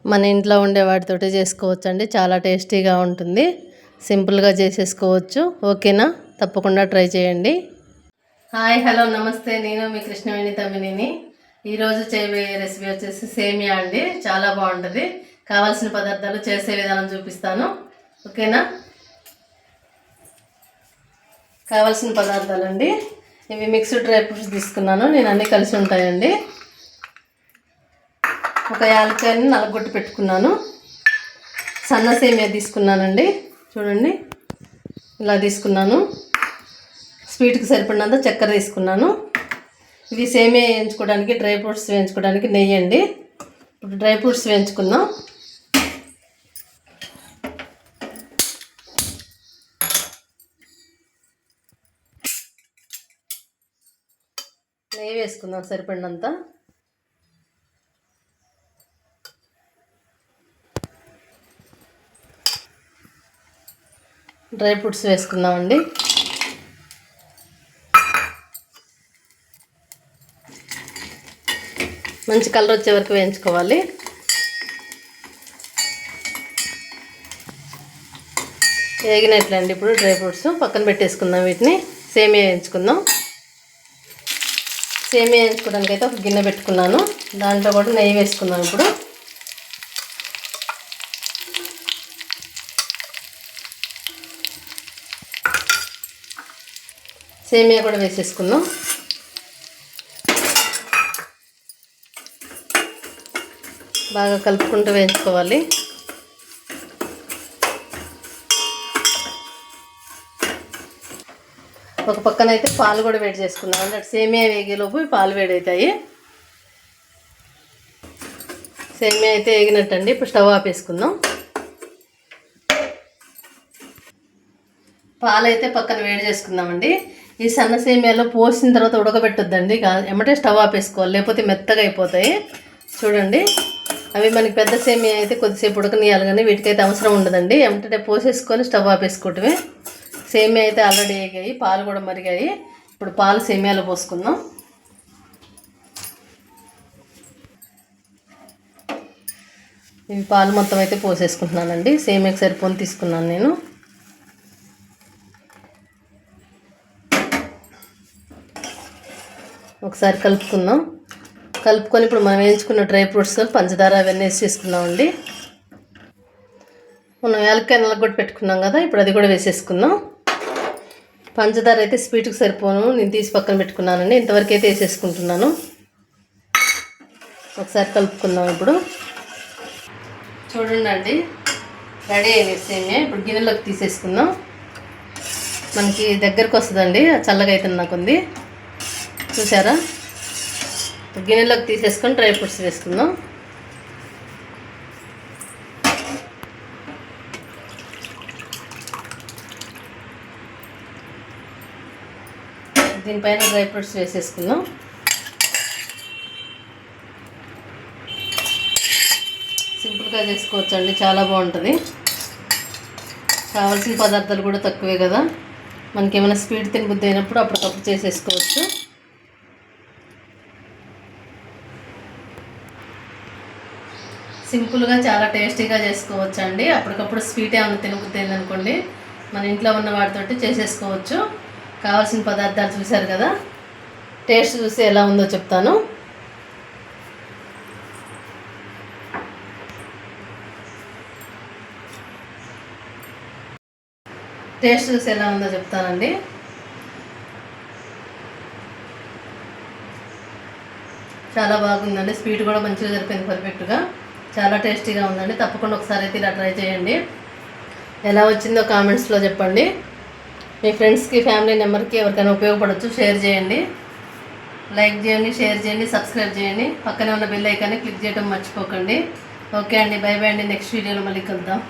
మన ఇంట్లో ఉండే వాటితోటి చేసుకోవచ్చండి. చాలా టేస్టీగా ఉంటుంది. సింపుల్గా చేసేసుకోవచ్చు. ఓకేనా? తప్పకుండా ట్రై చేయండి. హాయ్, హలో, నమస్తే. నేను మీ కృష్ణవేణి తమ్మినిని. ఈరోజు చేయబోయే రెసిపీ వచ్చేసి సేమియా అండి. చాలా బాగుంటుంది. కావాల్సిన పదార్థాలు, చేసే విధానం చూపిస్తాను. ఓకేనా? కావాల్సిన పదార్థాలండి, ఇవి మిక్స్డ్ డ్రై ఫ్రూట్స్ తీసుకున్నాను. నేను అన్నీ కలిసి ఉంటాయండి. ఒక యాలక్కాయని నలగొట్టి పెట్టుకున్నాను. సన్న సేమియా తీసుకున్నానండి. చూడండి, ఇలా తీసుకున్నాను. స్వీట్కి సరిపడినంత చక్కెర తీసుకున్నాను. ఇవి సేమియా వేయించుకోవడానికి, డ్రై ఫ్రూట్స్ వేయించుకోవడానికి నెయ్యి అండి. ఇప్పుడు డ్రై ఫ్రూట్స్ వేయించుకుందాం. నెయ్యి వేసుకుందాం సరిపడినంత. డ్రై ఫ్రూట్స్ వేసుకుందామండి. మంచి కలర్ వచ్చే వరకు వేయించుకోవాలి. వేగినట్లండి. ఇప్పుడు డ్రై ఫ్రూట్స్ పక్కన పెట్టేసుకుందాం. వీటిని సేమియా వేయించుకుందాం. సేమియా వేయించుకోవడానికి అయితే ఒక గిన్నె పెట్టుకున్నాను. దాంట్లో కూడా నెయ్యి వేసుకుందాం. ఇప్పుడు సేమియా కూడా వేసేసుకుందాం. బాగా కలుపుకుంటూ వేయించుకోవాలి. ఒక పక్కన అయితే పాలు కూడా వేడి చేసుకుందాం. అంటే సేమియా వేగేలోపు పాలు వేడవుతాయి. సేమియా అయితే వేగినట్టండి. ఇప్పుడు స్టవ్ ఆపేసుకుందాం. పాలు అయితే పక్కన వేడి చేసుకుందామండి. ఈ సన్న సేమియాలో పోసిన తర్వాత ఉడకబెట్టొద్దండి. ఎమ్మటే స్టవ్ ఆపేసుకోవాలి, లేకపోతే మెత్తగా అయిపోతాయి. చూడండి, అవి మనకి పెద్ద సేమియా అయితే కొద్దిసేపు ఉడకనియాలి, కానీ వీటికైతే అవసరం ఉండదండి. ఎమ్మటే పోసేసుకొని స్టవ్ ఆపేసుకోవటమే. సేమియా అయితే ఆల్రెడీ వేగాయి, పాలు కూడా మరిగాయి. ఇప్పుడు పాలు సేమియాలో పోసుకుందాం. ఇవి పాలు మొత్తం అయితే పోసేసుకుంటున్నానండి. సేమియాకి సరిపోని తీసుకున్నాను నేను. ఒకసారి కలుపుకుందాం. కలుపుకొని ఇప్పుడు మనం వేయించుకున్న డ్రై ఫ్రూట్స్, పంచదార అవన్నీ వేసేసుకుందామండి. మనం యాలక్కాయ నలగొట్టి పెట్టుకున్నాం కదా, ఇప్పుడు అది కూడా వేసేసుకుందాం. పంచదార అయితే స్వీట్కి సరిపోను, నేను తీసి పక్కన పెట్టుకున్నానండి. ఇంతవరకు అయితే వేసేసుకుంటున్నాను. ఒకసారి కలుపుకుందాం. ఇప్పుడు చూడండి అండి, రెడీ అయింది సేమియా. ఇప్పుడు గిన్నెలోకి తీసేసుకుందాం. మనకి దగ్గరకు వస్తుందండి, చల్లగా అయితే నాకుంది. చూసారా? గిన్నెలోకి తీసేసుకొని డ్రై ఫ్రూట్స్ వేసుకుందాం. దీనిపైన డ్రై ఫ్రూట్స్ వేసేసుకుందాం. సింపుల్గా చేసుకోవచ్చండి, చాలా బాగుంటుంది. కావాల్సిన పదార్థాలు కూడా తక్కువే కదా. మనకి ఏమైనా స్వీట్ తినబుద్ధి అయినప్పుడు అప్పటికప్పుడు చేసేసుకోవచ్చు. సింపుల్గా చాలా టేస్టీగా చేసుకోవచ్చు అండి. అప్పటికప్పుడు స్వీట్ ఏమైనా తినబుద్ధి అయిందనుకోండి, మన ఇంట్లో ఉన్న వాటితోటి చేసేసుకోవచ్చు. కావాల్సిన పదార్థాలు చూశారు కదా. టేస్ట్ చూసి ఎలా ఉందో చెప్తాను. టేస్ట్ చూసి ఎలా ఉందో చెప్తానండి. చాలా బాగుందండి. స్వీట్ కూడా మంచిగా సరిపోయింది, పర్ఫెక్ట్గా. చాలా టేస్టీగా ఉందండి. తప్పకుండా ఒకసారి అయితే ఇలా ట్రై చేయండి. ఎలా వచ్చిందో కామెంట్స్లో చెప్పండి. మీ ఫ్రెండ్స్కి, ఫ్యామిలీ మెంబర్కి ఎవరికైనా ఉపయోగపడవచ్చు. షేర్ చేయండి, లైక్ చేయండి, షేర్ చేయండి, సబ్స్క్రైబ్ చేయండి. పక్కనే ఉన్న బెల్ ఐకాన్ని క్లిక్ చేయడం మర్చిపోకండి. ఓకే అండి, బై బై అండి. నెక్స్ట్ వీడియోలో మళ్ళీ కలుద్దాం.